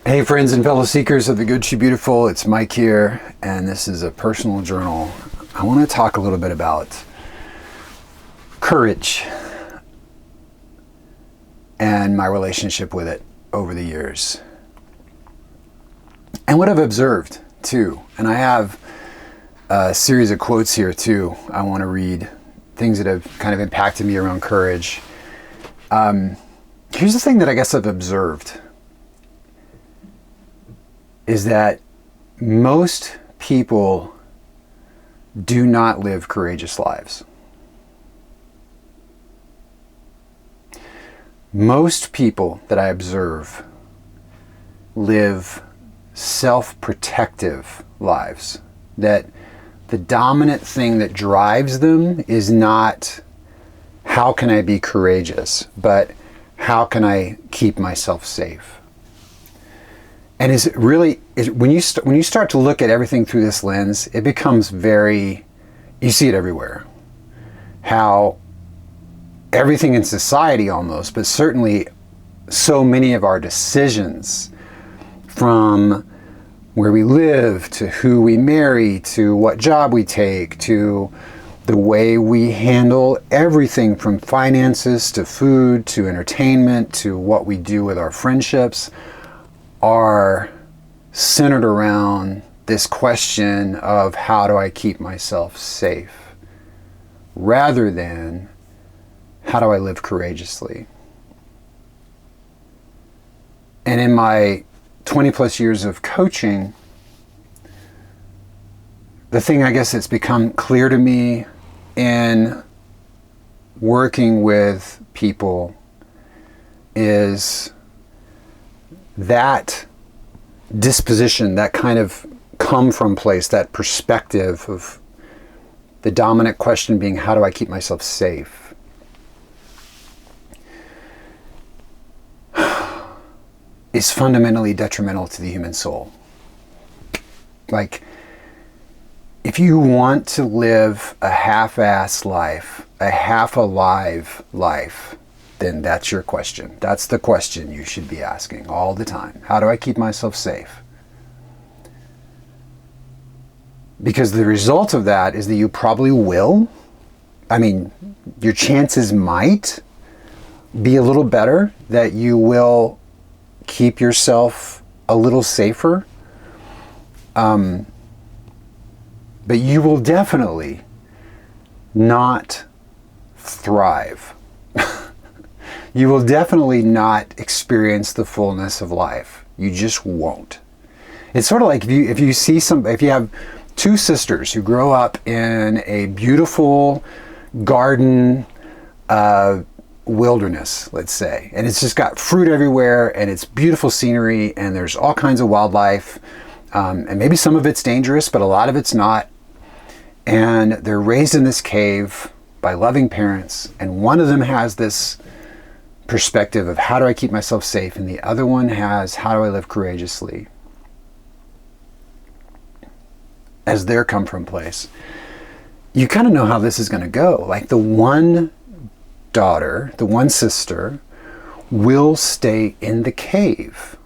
Hey friends and fellow seekers of the good, she beautiful, it's Mike here, and this is a personal journal. I want to talk a little bit about courage and my relationship with it over the years. And what I've observed too. And I have a series of quotes here too. I want to read things that have kind of impacted me around courage. Here's the thing that I guess I've observed. Is that most people do not live courageous lives. Most people that I observe live self-protective lives. That the dominant thing that drives them is not how can I be courageous, but how can I keep myself safe? And when you start to look at everything through this lens, it becomes you see it everywhere. How everything in society almost, but certainly so many of our decisions, from where we live, to who we marry, to what job we take, to the way we handle everything from finances, to food, to entertainment, to what we do with our friendships, are centered around this question of how do I keep myself safe, rather than how do I live courageously. And in my 20 plus years of coaching, the thing I guess that's become clear to me in working with people is that disposition, that kind of come from place, that perspective of the dominant question being, how do I keep myself safe? Is fundamentally detrimental to the human soul. Like, if you want to live a half-assed life, a half-alive life, then that's your question. That's the question you should be asking all the time. How do I keep myself safe? Because the result of that is that you probably will. I mean, your chances might be a little better that you will keep yourself a little safer. But you will definitely not thrive. You will definitely not experience the fullness of life. You just won't. It's sort of like if you have two sisters who grow up in a beautiful garden wilderness, let's say, and it's just got fruit everywhere, and it's beautiful scenery, and there's all kinds of wildlife, and maybe some of it's dangerous, but a lot of it's not. And they're raised in this cave by loving parents, and one of them has this perspective of how do I keep myself safe, and the other one has how do I live courageously, as their come from place. You kind of know how this is going to go. Like, the one daughter, the one sister, will stay in the cave.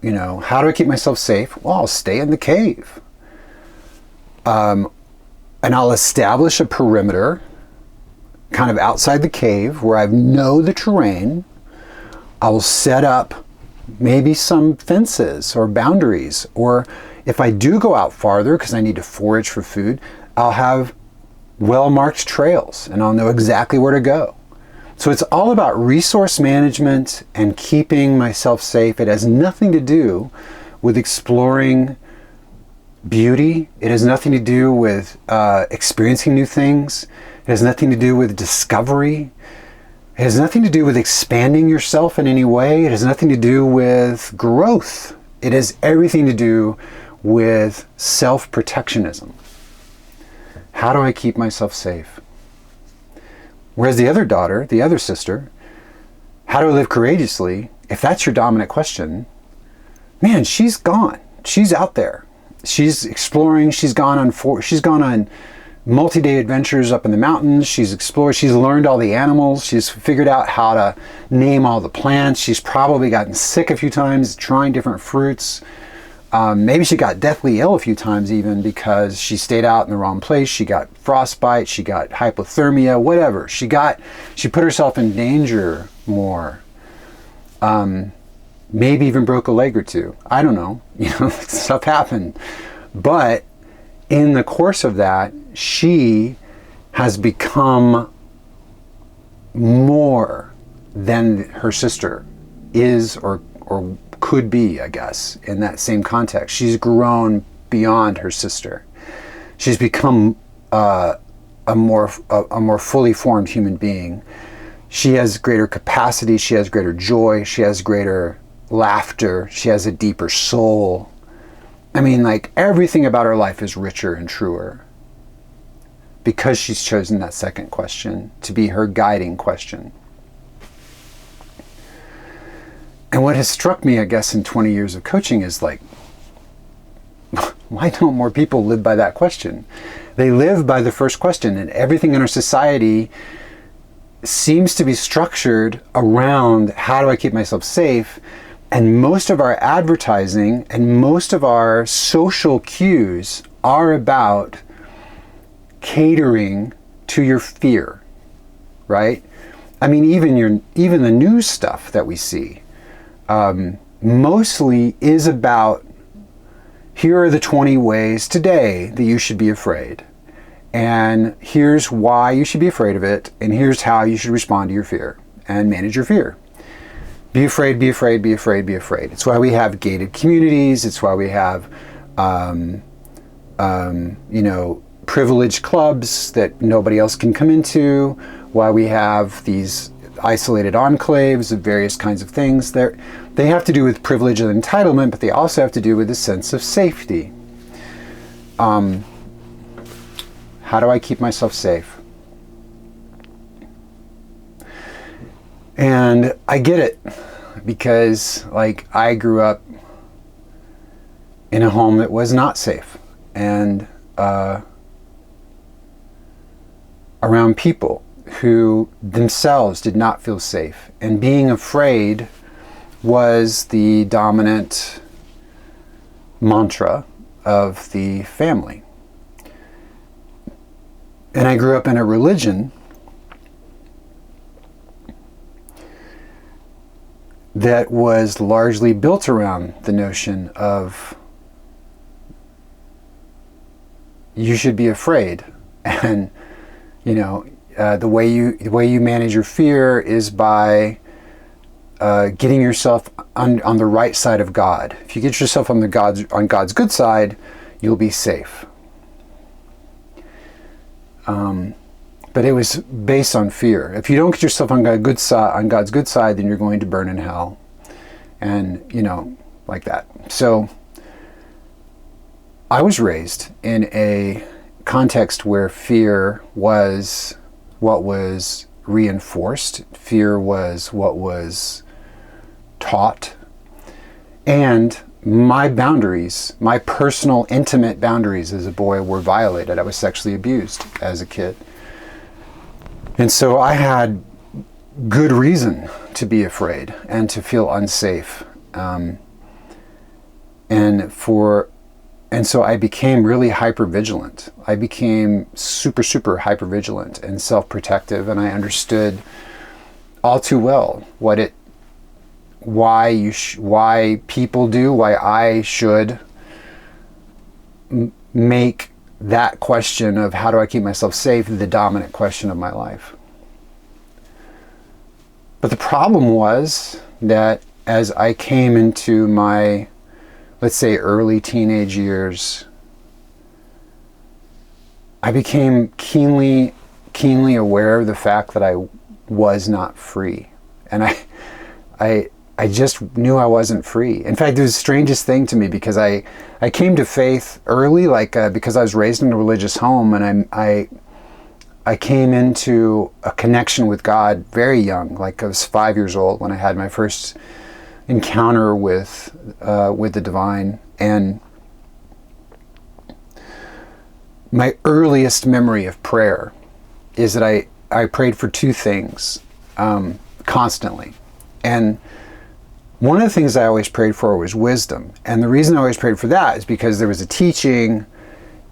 You know, how do I keep myself safe? Well, I'll stay in the cave, and I'll establish a perimeter kind of outside the cave where I know the terrain. I will set up maybe some fences or boundaries, or if I do go out farther because I need to forage for food, I'll have well-marked trails and I'll know exactly where to go. So it's all about resource management and keeping myself safe. It has nothing to do with exploring beauty. It has nothing to do with experiencing new things. It has nothing to do with discovery. It has nothing to do with expanding yourself in any way. It has nothing to do with growth. It has everything to do with self-protectionism. How do I keep myself safe? Whereas the other daughter, the other sister, how do I live courageously? If that's your dominant question, man, she's gone. She's out there. She's exploring. She's gone on multi-day adventures up in the mountains. She's explored, she's learned all the animals. She's figured out how to name all the plants. She's probably gotten sick a few times trying different fruits. Maybe she got deathly ill a few times even because she stayed out in the wrong place. She got frostbite, she got hypothermia, whatever. She put herself in danger more. Maybe even broke a leg or two. I don't know. Stuff happened. But in the course of that, she has become more than her sister is or could be, I guess, in that same context. She's grown beyond her sister. She's become a more fully formed human being. She has greater capacity. She has greater joy. She has greater laughter. She has a deeper soul. I mean, like, everything about her life is richer and truer because she's chosen that second question to be her guiding question. And what has struck me, I guess, in 20 years of coaching is like, why don't more people live by that question? They live by the first question, and everything in our society seems to be structured around how do I keep myself safe? And most of our advertising and most of our social cues are about catering to your fear, right? I mean, even the news stuff that we see mostly is about, here are the 20 ways today that you should be afraid. And here's why you should be afraid of it. And here's how you should respond to your fear and manage your fear. Be afraid, be afraid, be afraid, be afraid. It's why we have gated communities. It's why we have, privileged clubs that nobody else can come into. Why we have these isolated enclaves of various kinds of things. They have to do with privilege and entitlement, but they also have to do with a sense of safety. How do I keep myself safe? And I get it, because like, I grew up in a home that was not safe, and around people who themselves did not feel safe, and being afraid was the dominant mantra of the family. And I grew up in a religion that was largely built around the notion of you should be afraid, and the way you manage your fear is by getting yourself on the right side of God. If you get yourself on God's good side, you'll be safe. But it was based on fear. If you don't get yourself on God's good side, then you're going to burn in hell, and like that. So I was raised in a context where fear was what was reinforced. Fear was what was taught. And my boundaries, my personal, intimate boundaries as a boy were violated. I was sexually abused as a kid. And so I had good reason to be afraid and to feel unsafe. And so I became really hypervigilant. I became super, super hypervigilant and self-protective, and I understood all too well why people do, why I should make that question of how do I keep myself safe the dominant question of my life. But the problem was that as I came into my, let's say, early teenage years, I became keenly aware of the fact that I was not free. And I just knew I wasn't free. In fact, it was the strangest thing to me, because I came to faith early, because I was raised in a religious home, and I came into a connection with God very young. Like, I was 5 years old when I had my first encounter with the divine. my earliest memory of prayer is that I prayed for two things constantly. And one of the things I always prayed for was wisdom. And the reason I always prayed for that is because there was a teaching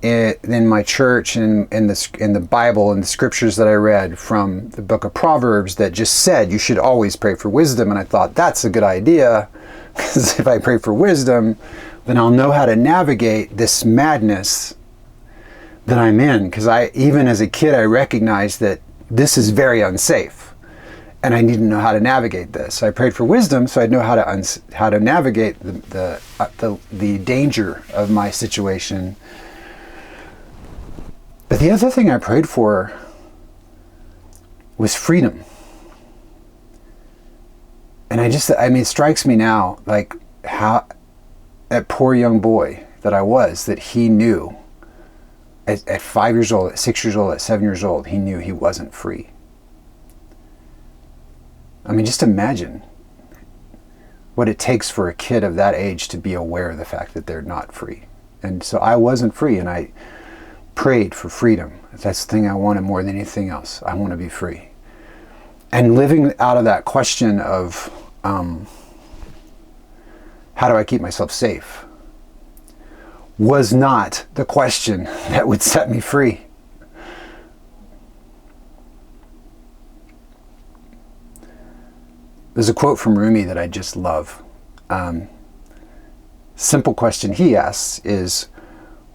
in my church and in the Bible and the scriptures that I read from the book of Proverbs that just said you should always pray for wisdom. And I thought that's a good idea, because if I pray for wisdom, then I'll know how to navigate this madness that I'm in. Because even as a kid, I recognized that this is very unsafe. And I need to know how to navigate this. So I prayed for wisdom, so I'd know how to navigate the danger of my situation. But the other thing I prayed for was freedom. And it strikes me now, like how that poor young boy that I was, that he knew at 5 years old, at 6 years old, at 7 years old, he knew he wasn't free. I mean, just imagine what it takes for a kid of that age to be aware of the fact that they're not free. And so I wasn't free, and I prayed for freedom. That's the thing I wanted more than anything else. I want to be free. And living out of that question of how do I keep myself safe was not the question that would set me free. There's a quote from Rumi that I just love. Simple question he asks is,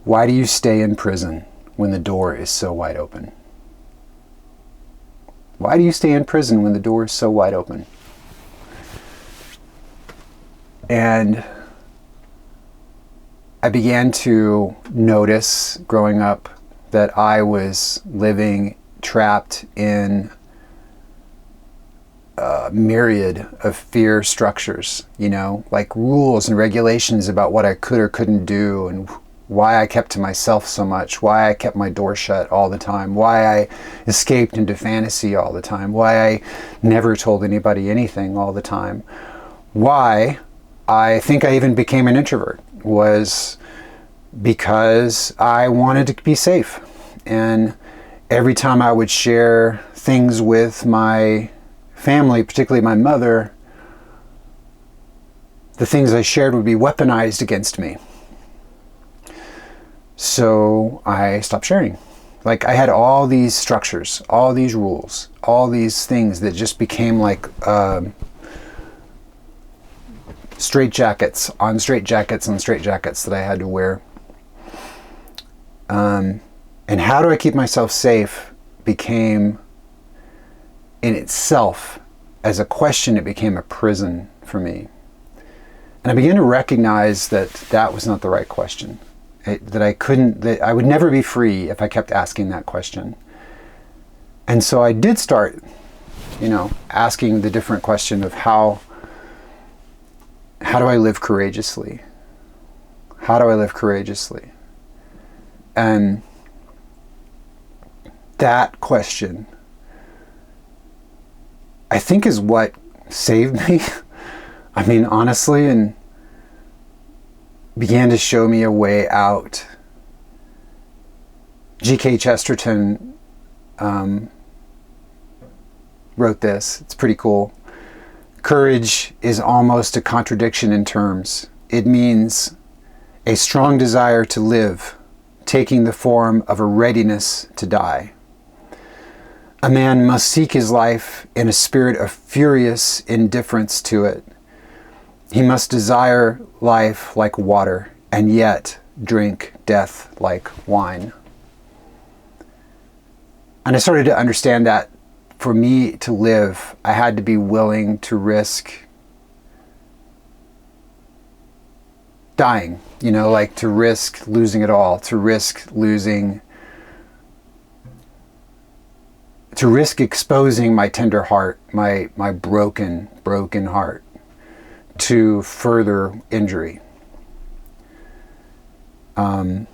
why do you stay in prison when the door is so wide open? Why do you stay in prison when the door is so wide open? And I began to notice growing up that I was living trapped in a myriad of fear structures, like rules and regulations about what I could or couldn't do, and why I kept to myself so much, why I kept my door shut all the time, why I escaped into fantasy all the time, why I never told anybody anything all the time, why I think I even became an introvert was because I wanted to be safe. And every time I would share things with my family, particularly my mother, the things I shared would be weaponized against me. So I stopped sharing. Like, I had all these structures, all these rules, all these things that just became like straitjackets on straitjackets on straitjackets that I had to wear. And how do I keep myself safe became, in itself, as a question, it became a prison for me. And I began to recognize that that was not the right question. That I would never be free if I kept asking that question. And so I did start, asking the different question of how do I live courageously? How do I live courageously? And that question, I think, is what saved me. I mean, honestly, and began to show me a way out. G.K. Chesterton wrote this. It's pretty cool. Courage is almost a contradiction in terms. It means a strong desire to live, taking the form of a readiness to die. A man must seek his life in a spirit of furious indifference to it. He must desire life like water, and yet drink death like wine. And I started to understand that for me to live, I had to be willing to risk dying, to risk losing it all, to risk exposing my tender heart, my broken heart to further injury. That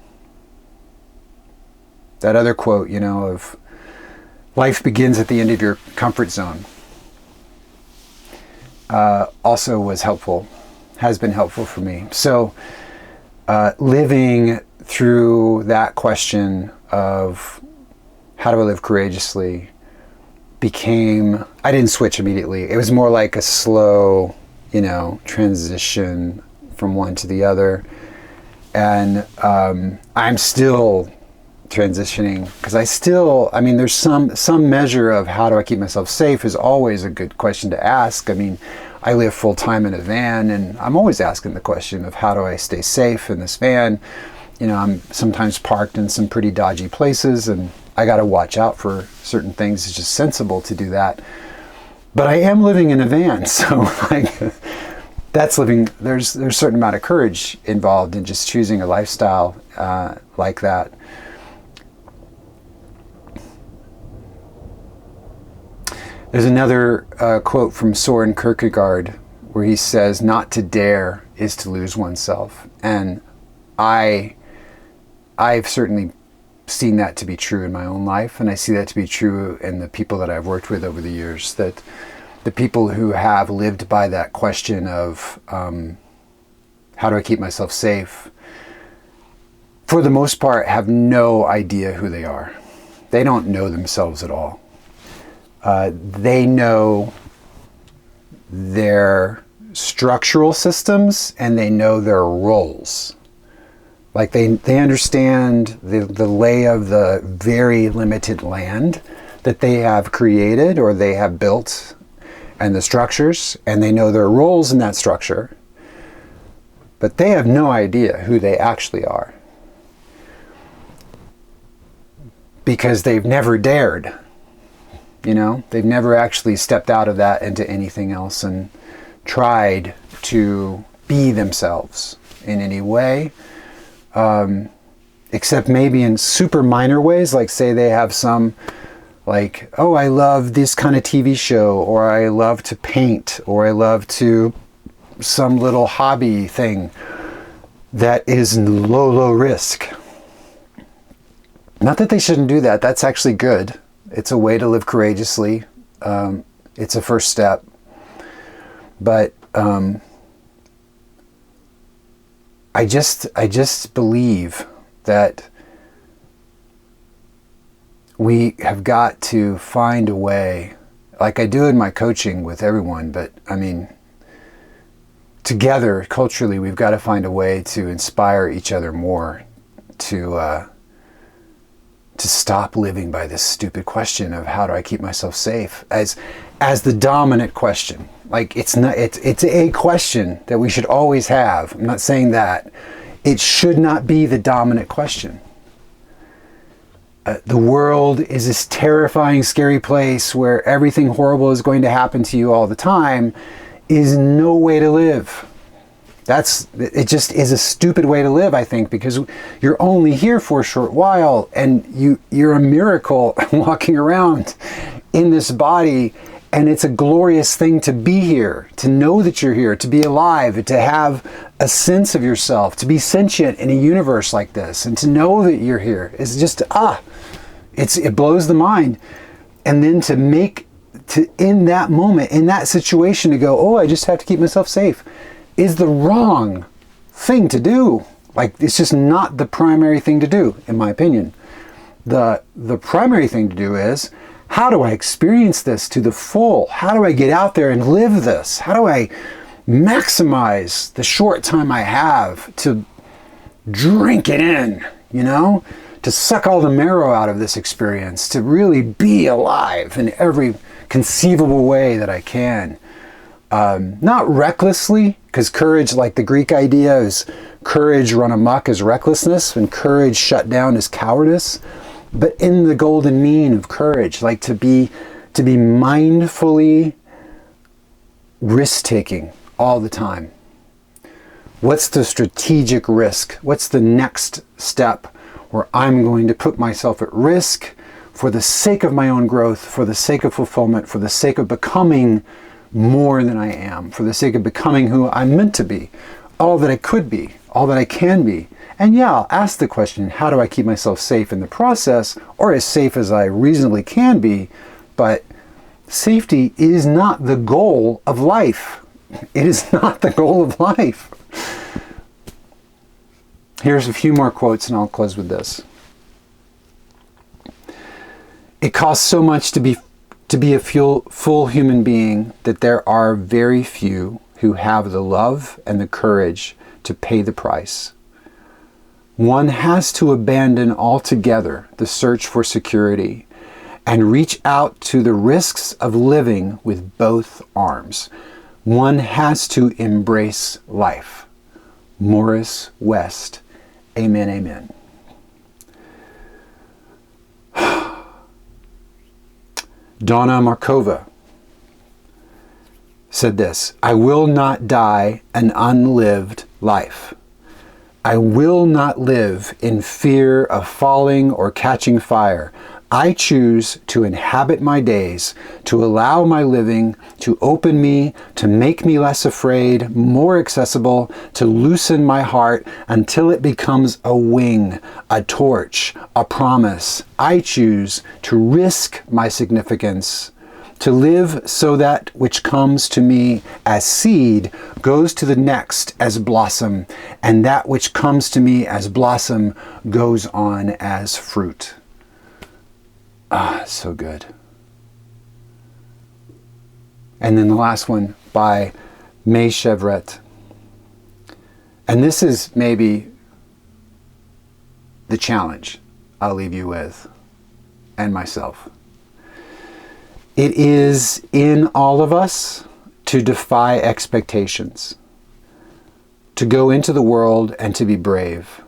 other quote, of life begins at the end of your comfort zone, also was helpful, has been helpful for me. So living through that question of how do I live courageously became, I didn't switch immediately. It was more like a slow, transition from one to the other. And I'm still transitioning because there's some measure of how do I keep myself safe is always a good question to ask. I live full time in a van, and I'm always asking the question of how do I stay safe in this van. I'm sometimes parked in some pretty dodgy places, and I got to watch out for certain things. It's just sensible to do that. But I am living in a van, so that's living. There's a certain amount of courage involved in just choosing a lifestyle like that. There's another quote from Søren Kierkegaard where he says, "Not to dare is to lose oneself." And I've certainly seen that to be true in my own life, and I see that to be true in the people that I've worked with over the years, that the people who have lived by that question of how do I keep myself safe, for the most part have no idea who they are. They don't know themselves at all. They know their structural systems and they know their roles. Like they understand the lay of the very limited land that they have created or they have built and the structures, and they know their roles in that structure, but they have no idea who they actually are because they've never dared. They've never actually stepped out of that into anything else and tried to be themselves in any way, except maybe in super minor ways, like say they have some, like, oh, I love this kind of TV show, or I love to paint, or I love to some little hobby thing that is low risk. Not that they shouldn't do that. That's actually good. It's a way to live courageously. It's a first step. But I just believe that we have got to find a way, like I do in my coaching with everyone, but together, culturally, we've got to find a way to inspire each other more to stop living by this stupid question of how do I keep myself safe as the dominant question. Like it's a question that we should always have. I'm not saying that. It should not be the dominant question. The world is this terrifying, scary place where everything horrible is going to happen to you all the time is no way to live. It just is a stupid way to live, I think, because you're only here for a short while and you're a miracle walking around in this body, and it's a glorious thing to be here, to know that you're here, to be alive, to have a sense of yourself, to be sentient in a universe like this, and to know that you're here. It's just, it blows the mind. And then in that moment, in that situation, to go, oh, I just have to keep myself safe, is the wrong thing to do. Like, it's just not the primary thing to do, in my opinion. The primary thing to do is, how do I experience this to the full? How do I get out there and live this? How do I maximize the short time I have to drink it in, to suck all the marrow out of this experience, to really be alive in every conceivable way that I can. Not recklessly, because courage, like the Greek idea, is courage run amok is recklessness, and courage shut down is cowardice. But in the golden mean of courage, like to be mindfully risk-taking all the time. What's the strategic risk? What's the next step where I'm going to put myself at risk for the sake of my own growth, for the sake of fulfillment, for the sake of becoming more than I am, for the sake of becoming who I'm meant to be, all that I could be, all that I can be. And yeah, I'll ask the question, how do I keep myself safe in the process, or as safe as I reasonably can be? But safety is not the goal of life. It is not the goal of life. Here's a few more quotes and I'll close with this. It costs so much to be a full human being that there are very few who have the love and the courage to pay the price. One has to abandon altogether the search for security and reach out to the risks of living with both arms. One has to embrace life. Morris West. Amen, amen. Donna Markova said this: I will not die an unlived life. I will not live in fear of falling or catching fire. I choose to inhabit my days, to allow my living to open me, to make me less afraid, more accessible, to loosen my heart until it becomes a wing, a torch, a promise. I choose to risk my significance, to live so that which comes to me as seed goes to the next as blossom, and that which comes to me as blossom goes on as fruit. Ah, so good. And then the last one by May Chevret. And this is maybe the challenge I'll leave you with, and myself. It is in all of us to defy expectations, to go into the world and to be brave,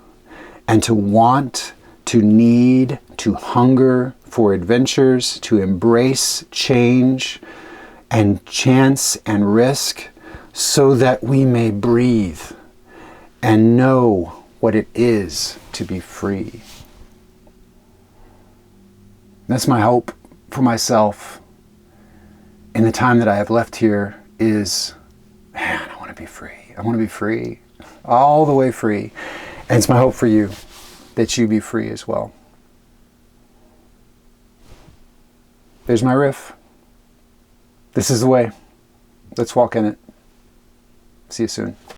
and to want, to need, to hunger for adventures, to embrace change and chance and risk, so that we may breathe and know what it is to be free. That's my hope for myself in the time that I have left here is, man, I want to be free. I want to be free, all the way free. And it's my hope for you that you be free as well. There's my riff. This is the way. Let's walk in it. See you soon.